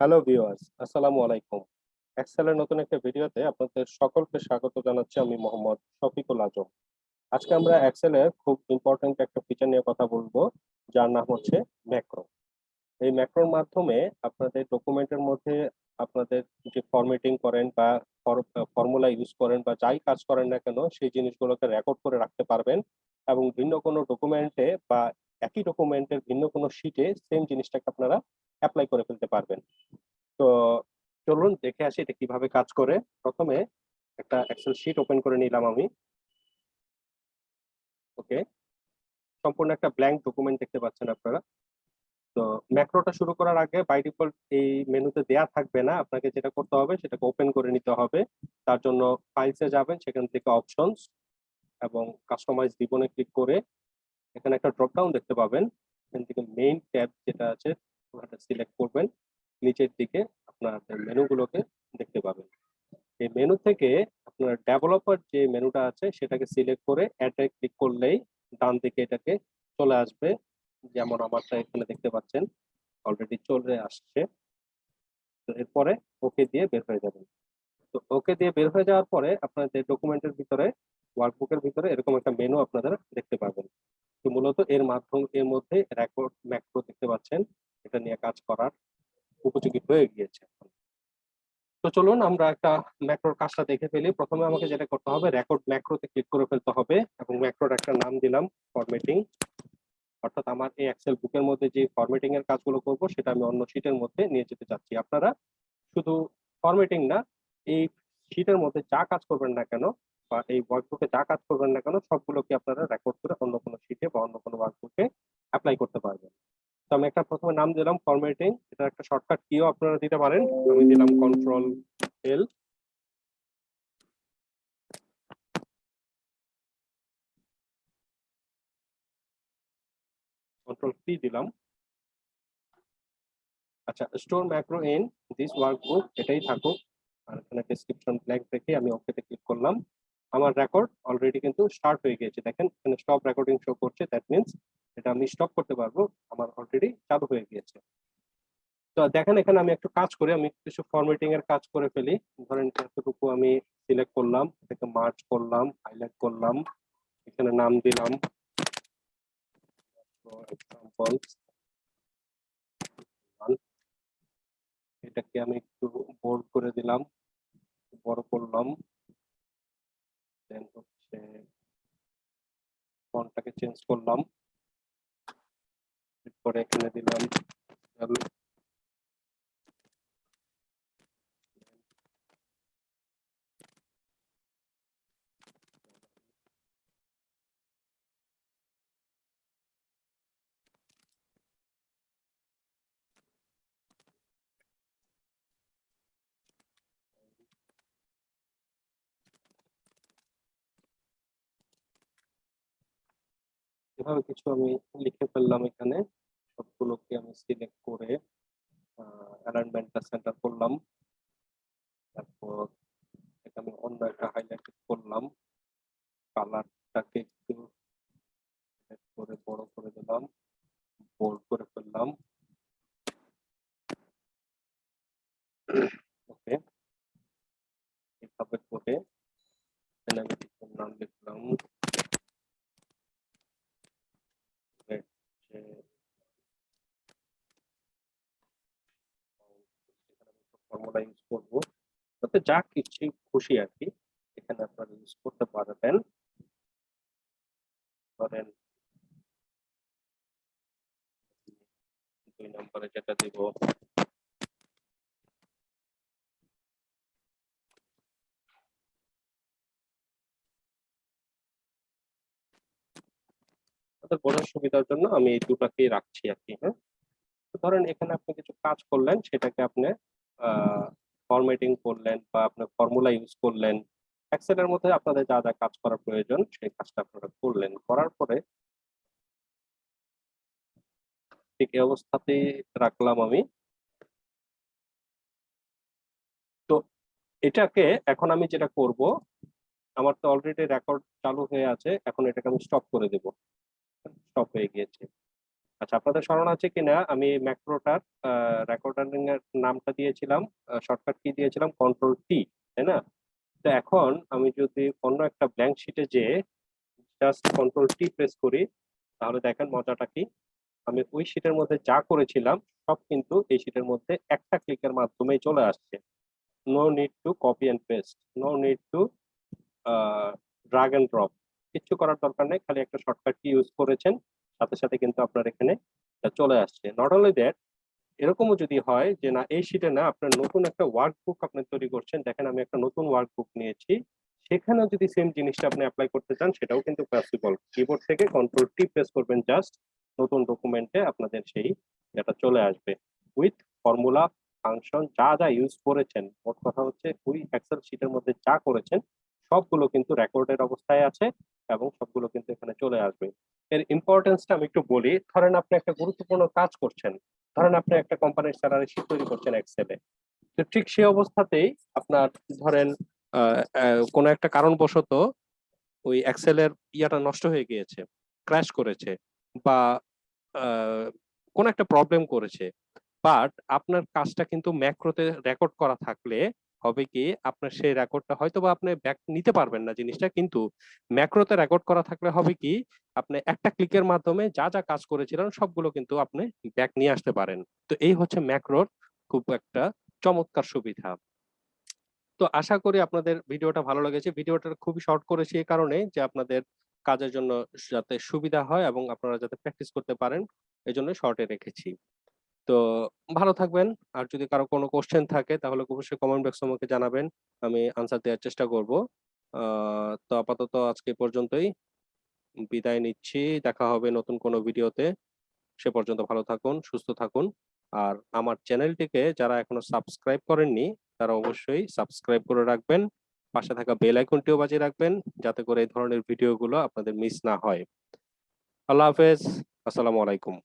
Hello viewers, আসসালামু আলাইকুম। এক্সেলের নতুন একটা ভিডিওতে আপনাদের সকলকে স্বাগত জানাচ্ছি। আমি মোহাম্মদ শফিকুল আজম। আজকে আমরা এক্সেলের খুব ইম্পর্ট্যান্ট একটা ফিচার নিয়ে কথা বলবো, যার নাম হচ্ছে ম্যাক্রো। এই ম্যাক্রোর মাধ্যমে আপনাদের ডকুমেন্টের মধ্যে আপনাদের যে ফরম্যাটিং করেন বা ফর্মুলা ইউজ করেন বা যাই কাজ করেন না কেন, সেই জিনিসগুলোকে রেকর্ড করে রাখতে পারবেন এবং ভিন্ন কোনো ডকুমেন্টে বা একই ডকুমেন্টের ভিন্ন কোনো শিটে সেম জিনিসটাকে আপনারা অ্যাপ্লাই করে ফেলতে পারবেন। তো চলুন দেখে আসি এটা কিভাবে কাজ করে। প্রথমে একটা এক্সেল শিট ওপেন করে নিলাম আমি। ওকে, সম্পূর্ণ একটা ব্ল্যাঙ্ক ডকুমেন্ট দেখতে পাচ্ছেন আপনারা। তো ম্যাক্রোটা শুরু করার আগে বাই ডিফল্ট এই মেনুতে দেয়া থাকবে না, আপনাকে যেটা করতে হবে সেটাকে ওপেন করে নিতে হবে। তার জন্য ফাইলসে যাবেন, সেখান থেকে অপশনস এবং কাস্টমাইজ রিবনে ক্লিক করে এখানে একটা ড্রপ ডাউন দেখতে পাবেন। এখান থেকে মেইন ট্যাব যেটা আছে ওটা সিলেক্ট করবেন। নিচের দিকে আপনাদের মেনুগুলোকে দেখতে পাবেন। এই মেনু থেকে আপনার ডেভেলপার যে মেনুটা আছে সেটাকে সিলেক্ট করে অ্যাডে ক্লিক করলেই ডান দিকে এটাকে চলে আসবে। যেমন আমারটা এখানে দেখতে পাচ্ছেন অলরেডি চলে আসছে। তো এরপরে ওকে দিয়ে বের হয়ে যাবেন। তো ওকে দিয়ে বের হয়ে যাওয়ার পরে আপনাদের ডকুমেন্টের ভিতরে, ওয়ার্কবুকের ভিতরে এরকম একটা মেনু আপনারা দেখতে পাবেন। তো মূলত এর মধ্যে রেকর্ড ম্যাক্রো দেখতে পাচ্ছেন, এটা নিয়ে কাজ করার উপযোগী হয়ে গিয়েছে। তো চলুন আমরা একটা ম্যাক্রোর কাজটা দেখে ফেলি। প্রথমে আমাকে যেটা করতে হবে, রেকর্ড ম্যাক্রোতে ক্লিক করে ফেলতে হবে এবং ম্যাক্রোর একটা নাম দিলাম ফরম্যাটিং। অর্থাৎ আমার এই এক্সেল বুকের মধ্যে যে ফরম্যাটিং এর কাজগুলো করব সেটা আমি অন্য শীটের মধ্যে নিয়ে যেতে চাচ্ছি। আপনারা শুধু ফরম্যাটিং না, এই শীটের মধ্যে যা কাজ করবেন না কেন বা এই ওয়ার্কবুকে যা কাজ করবেন না কেন সবগুলোকে আপনারা রেকর্ড করে অন্য কোনো শীটে বা অন্য কোনো ওয়ার্কবুকে অ্যাপ্লাই করতে পারবেন। তো আমি একটা প্রথমে নাম দিলাম ফরম্যাটিং, এটা একটা শর্টকাট কিও আপনারা দিতে পারেন। আমি দিলাম কন্ট্রোল এল, কন্ট্রোল পি দিলাম। আচ্ছা, store macro in this workbook এটাই থাকুক। আর এখানে ডেসক্রিপশন ব্ল্যাঙ্ক রেখে আমি ওকেতে ক্লিক করলাম। আমার রেকর্ড অলরেডি কিন্তু স্টার্ট হয়ে গিয়েছে, দেখেন এখানে স্টপ রেকর্ডিং শো করছে। দ্যাট মিন্স এটা আমি স্টপ করতে পারবো, আমার অলরেডি চালু হয়ে গিয়েছে। তো দেখেন এখানে আমি একটু কাজ করি, আমি কিছু ফরম্যাটিং এর কাজ করে ফেলি। ধরেন এতটুকু আমি সিলেক্ট করলাম, এটাকে মার্জ করলাম, হাইলাইট করলাম, এখানে নাম দিলাম এক্সাম্পল। এটাকে আমি একটু বোল্ড করে দিলাম, বড় করলাম। দেন হচ্ছে ফন্টটাকে চেঞ্জ করলাম, এরপরে এখানে দিলাম এভাবে কিছু আমি লিখে ফেললাম। এখানে সবগুলোকে আমি সিলেক্ট করে অ্যালাইনমেন্টটা সেন্টার করলাম। তারপর এটা আমি অন্য একটা হাইলাইট করলাম, কালারটাকে একটু করে বড় করে দিলাম, বোল্ড করে ফেললাম। ওকে, এভাবে করে এখানে আমি নাম লিখলাম ফর্মুলা ইউজ করবো, তাতে যা কিছু খুশি আর কি এখানে আপনারা ইউজ করতে পারবেন। ধরেন 2 নম্বরে যেটা দিব, তাদের বোঝার সুবিধার জন্য আমি এই দুটাকেই রাখছি আর কি। হ্যাঁ, তো ধরেন এখানে আপনি কিছু কাজ করলেন, সেটাকে আপনি ফরম্যাটিং করলেন বা আপনি ফর্মুলা ইউজ করলেন। এক্সেলের মধ্যে আপনাদের যা যা কাজ করা প্রয়োজন সেই কাজটা আপনারা করলেন, করার পরে ঠিক এই অবস্থাতেই রাখলাম আমি। তো এটাকে এখন আমি যেটা করব, আমার তো অলরেডি রেকর্ড চালু হয়ে আছে, এখন এটাকে আমি স্টপ করে দেব। স্টপ হয়ে গিয়েছে। আচ্ছা, আপনাদের স্মরণ আছে কিনা আমি ম্যাক্রোটার রেকর্ডিং এর নামটা দিয়েছিলাম, শর্টকাট কি দিয়েছিলাম, কন্ট্রোল টি, তাই না? তো এখন আমি যদি অন্য একটা ব্ল্যাঙ্ক শিটে যে জাস্ট কন্ট্রোল টি প্রেস করি, তাহলে দেখেন মজাটা কি, আমি ওই শিটের মধ্যে যা করেছিলাম সব কিন্তু এই শিটের মধ্যে একটা ক্লিকের মাধ্যমেই চলে আসছে। No need to copy and paste, no need to drag and drop, কিচ্ছু করার দরকার নেই, খালি একটা শর্টকাট কি ইউজ করেছেন, সাথে সাথে কিন্তু আপনার এখানে চলে আসছে। নট অনলি দ্যাট, এরকমও যদি হয় যে না এই শিটে না, আপনার নতুন একটা ওয়ার্কবুক আপনি তৈরি করছেন, দেখেন আমি একটা নতুন ওয়ার্কবুক নিয়েছি, সেখানেও যদি সেম জিনিসটা আপনি অ্যাপ্লাই করতে চান সেটাও কিন্তু পসিবল। কিবোর্ড থেকে কন্ট্রোল টি প্রেস করবেন, জাস্ট নতুন ডকুমেন্টে আপনাদের সেই এটা চলে আসবে উইথ ফর্মুলা, ফাংশন, যা যা ইউজ করেছেন। মোট কথা হচ্ছে ওই এক্সেল শিটের মধ্যে যা করেছেন সবগুলো কিন্তু রেকর্ডের অবস্থায় আছে এবং সবগুলো কিন্তু এখানে চলে আসবে। এর ইম্পর্টেন্সটা আমি একটু বলি। ধরেন আপনি একটা গুরুত্বপূর্ণ কাজ করছেন, ধরেন আপনি একটা কোম্পানির স্যালারি শিট তৈরি করছেন এক্সেলে, তো ঠিক সেই অবস্থাতেই আপনার ধরেন কোনো একটা কারণবশত ওই এক্সেলের ইয়াটা নষ্ট হয়ে গিয়েছে, ক্র্যাশ করেছে, বা কোন একটা প্রবলেম করেছে, বাট আপনার কাজটা কিন্তু ম্যাক্রোতে রেকর্ড করা থাকলে হবে কি, আপনার সেই রেকর্ডটা হয়তো বা আপনি ব্যাক নিতে পারবেন না জিনিসটা, কিন্তু ম্যাক্রোতে রেকর্ড করা থাকলে হবে কি, আপনি একটা ক্লিকের মাধ্যমে যা যা কাজ করেছিলেন সবগুলো কিন্তু আপনি ব্যাক নিয়ে আসতে পারেন। তো এই হচ্ছে ম্যাক্রোর খুব একটা চমৎকার সুবিধা। তো আশা করি আপনাদের ভিডিওটা ভালো লেগেছে। ভিডিওটা খুবই শর্ট করেছি এই কারণে যে আপনাদের কাজের জন্য যাতে সুবিধা হয় এবং আপনারা যাতে প্র্যাকটিস করতে পারেন, এজন্য শর্টে রেখেছি। তো ভালো থাকবেন। আর যদি কারো কোনো কোশ্চেন থাকে তাহলে অবশ্যই কমেন্ট বক্সে আমাকে জানাবেন, আমি আনসার দেওয়ার চেষ্টা করব। তো আপাতত আজকে এই পর্যন্তই, বিদায় নিচ্ছি। দেখা হবে নতুন কোনো ভিডিওতে। সে পর্যন্ত ভালো থাকুন, সুস্থ থাকুন। আর আমার চ্যানেলটিকে যারা এখনো সাবস্ক্রাইব করেননি তারা অবশ্যই সাবস্ক্রাইব করে রাখবেন, পাশে থাকা বেল আইকনটিও বাজিয়ে রাখবেন, যাতে করে এই ধরনের ভিডিওগুলো আপনাদের মিস না হয়। আল্লাহ হাফেজ, আসসালামু আলাইকুম।